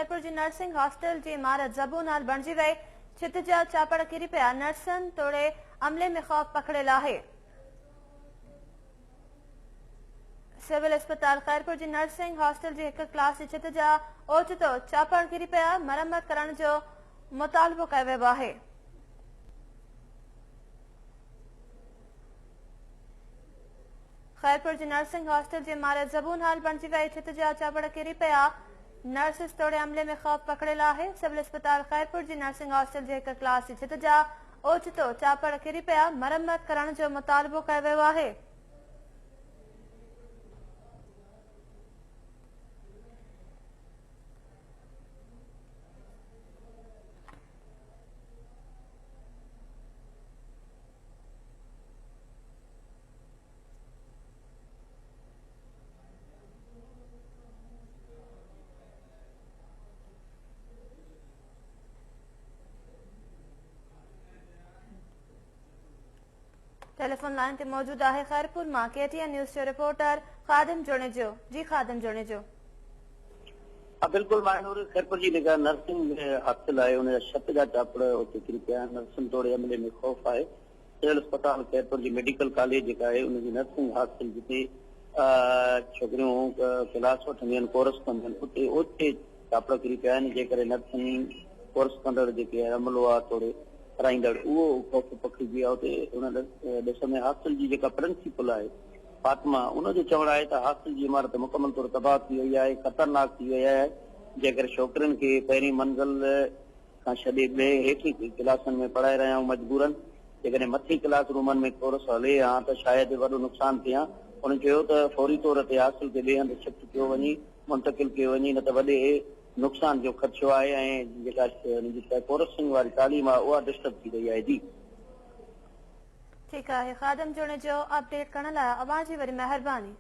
खैरपुर जी nursing hostel जी इमारत ज़बू नाल बणिजी वई। छित जा चापड़ किरी पिया। नर्सन तोड़े अमले में खौफ पकड़ियल आहे। सिविल अस्पताल खैरपुर जी नर्सिंग हॉस्टल जी एक क्लास जी छित जा ओचितो चापड़ किरी पिया। मरम्मत करण जो मुतालबो कयो वियो आहे। खैरपुर जी नर्सिंग हॉस्टल जी इमारत ज़बून हाल बणिजी वई। छित जा चापड़ किरी पिया। नर्सिस तोड़े अमले में खौफ पकड़ियल आहे। सिविल अस्पताल खैरपुर जी नर्सिंग हॉस्टल जी एक क्लास जी छित जा ओचितो चापड़ किरी पिया। मरम्मत करण जो मुतालबो कयो वियो आहे। टेलीफोन लाइन ते मौजूद आहे खैरपुर मां KTN न्यूज़ जो रिपोर्टर खादिम जुड़िजो। जी खादिम जुड़िजो। बिल्कुल मानूर खैरपुर जी जेका नर्सिंग हॉस्टल आहे उन छत जा चापड़ उते किरी पिया। नर्सिन तोड़े अमले में खौफ आहे। सिविल अस्पताल खैरपुर जी मेडिकल कॉलेज जेका आहे उनजी नर्सिंग हॉस्टल जिते छोकिरियूं क्लास वठंदियूं आहिनि, कोर्स कंदियूं आहिनि, उते ओचे चापड़ किरी पिया आहिनि। जे करे नर्सिंग कोर्स कंदड़ जेके अमलो आहे तोड़े कराईंदड़ उहो खौफ पखिड़िजी वियो आहे। उते उन ॾिस में हॉस्टल जी जेका प्रिंसिपल आहे फातिमा, उनजो चवणु आहे त हॉस्टल जी इमारत मुकमल तौर तबाह थी वई आहे, ख़तरनाक थी वई आहे। जेकर छोकिरियुनि खे पहिरीं मंज़िल खां छॾे ॿिए हेठि क्लासनि में पढ़ाए रहिया आहियूं मजबूरन, जेकॾहिं मथी क्लास रूमनि में कोर्स हले हा त शायदि वॾो नुक़सानु थिए हा। उन्हनि चयो त फौरी तौर ते हॉस्टल खे ॿिए हंधि शिफ्ट कयो वञे, मुंतकिल कयो वञे, न त वॾे नुक़सान जो ख़दशो आहे ऐं जेका कोर्सिंग वारी तालीम आहे उहा डिस्टर्ब थी रही आहे। जी ठीक है खादिम जुड़िजो। अपडेट करण लाइ अवां जी वरी महिरबानी।